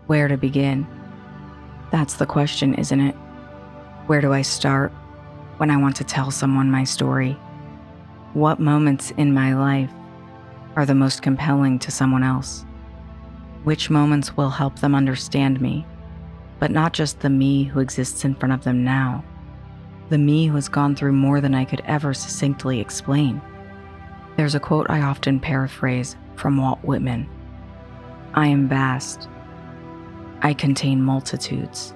Where to begin? That's the question, isn't it? Where do I start when I want to tell someone my story? What moments in my life are the most compelling to someone else? Which moments will help them understand me, but not just the me who exists in front of them now, the me who has gone through more than I could ever succinctly explain? There's a quote I often paraphrase from Walt Whitman. I am vast. I contain multitudes.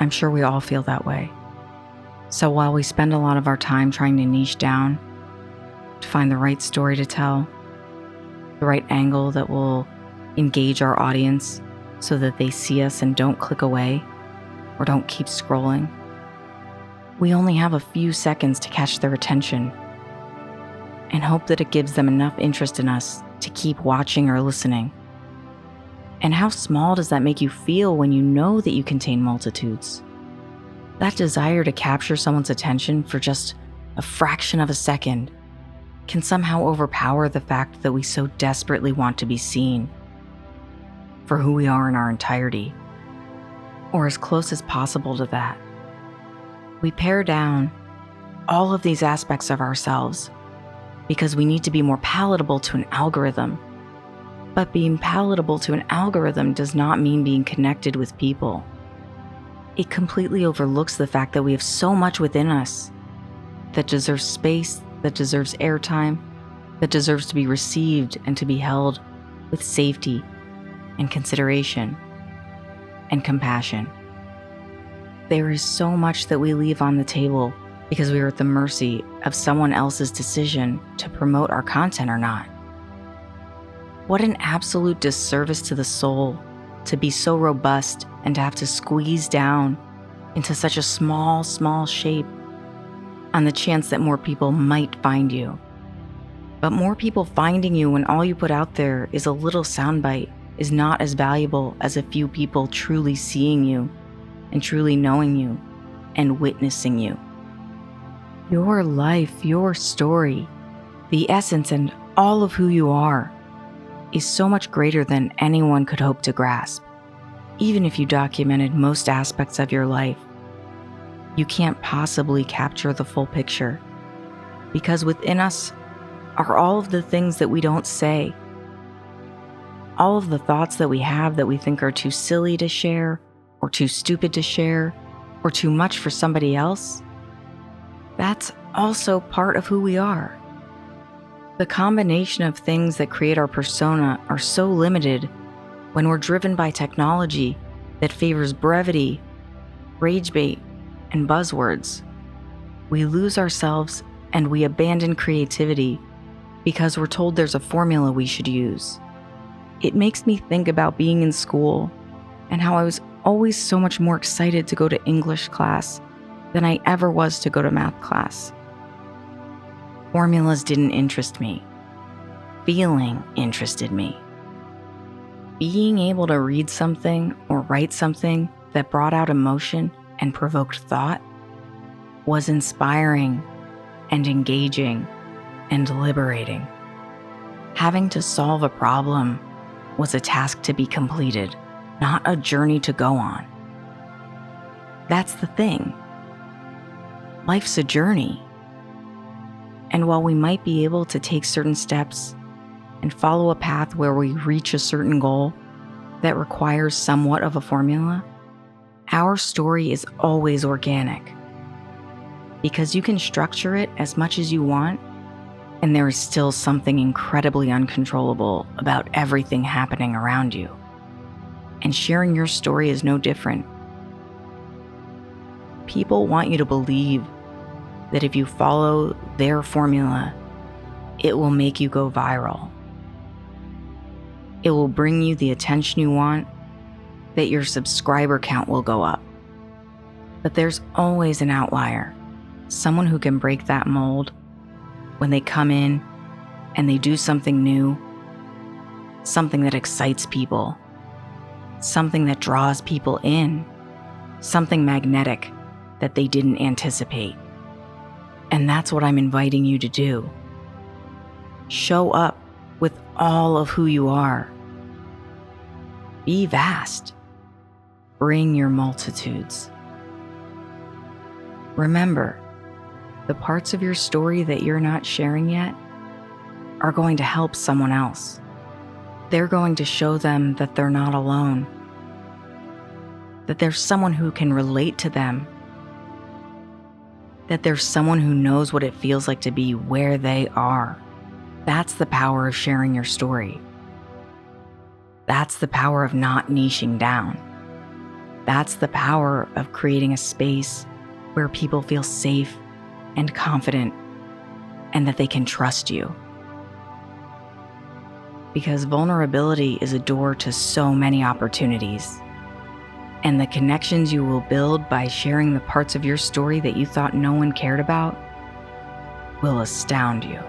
I'm sure we all feel that way. So while we spend a lot of our time trying to niche down, to find the right story to tell, the right angle that will engage our audience so that they see us and don't click away or don't keep scrolling, we only have a few seconds to catch their attention and hope that it gives them enough interest in us to keep watching or listening. And how small does that make you feel when you know that you contain multitudes? That desire to capture someone's attention for just a fraction of a second can somehow overpower the fact that we so desperately want to be seen for who we are in our entirety, or as close as possible to that. We pare down all of these aspects of ourselves because we need to be more palatable to an algorithm. But being palatable to an algorithm does not mean being connected with people. It completely overlooks the fact that we have so much within us that deserves space, that deserves airtime, that deserves to be received and to be held with safety and consideration and compassion. There is so much that we leave on the table because we are at the mercy of someone else's decision to promote our content or not. What an absolute disservice to the soul to be so robust and to have to squeeze down into such a small shape on the chance that more people might find you. But more people finding you when all you put out there is a little soundbite is not as valuable as a few people truly seeing you and truly knowing you and witnessing you. Your life, your story, the essence and all of who you are is so much greater than anyone could hope to grasp. Even if you documented most aspects of your life, you can't possibly capture the full picture, because within us are all of the things that we don't say, all of the thoughts that we have that we think are too silly to share, or too stupid to share, or too much for somebody else. That's also part of who we are. The combination of things that create our persona are so limited when we're driven by technology that favors brevity, rage bait, and buzzwords. We lose ourselves and we abandon creativity because we're told there's a formula we should use. It makes me think about being in school and how I was always so much more excited to go to English class than I ever was to go to math class. Formulas didn't interest me. Feeling interested me. Being able to read something or write something that brought out emotion and provoked thought was inspiring and engaging and liberating. Having to solve a problem was a task to be completed, not a journey to go on. That's the thing. Life's a journey. And while we might be able to take certain steps and follow a path where we reach a certain goal that requires somewhat of a formula, our story is always organic. Because you can structure it as much as you want, and there is still something incredibly uncontrollable about everything happening around you. And sharing your story is no different. People want you to believe that if you follow their formula, it will make you go viral. It will bring you the attention you want, that your subscriber count will go up. But there's always an outlier, someone who can break that mold when they come in and they do something new, something that excites people, something that draws people in, something magnetic that they didn't anticipate. And that's what I'm inviting you to do. Show up with all of who you are. Be vast. Bring your multitudes. Remember, the parts of your story that you're not sharing yet are going to help someone else. They're going to show them that they're not alone, that there's someone who can relate to them, that there's someone who knows what it feels like to be where they are. That's the power of sharing your story. That's the power of not niching down. That's the power of creating a space where people feel safe and confident and that they can trust you. Because vulnerability is a door to so many opportunities. And the connections you will build by sharing the parts of your story that you thought no one cared about will astound you.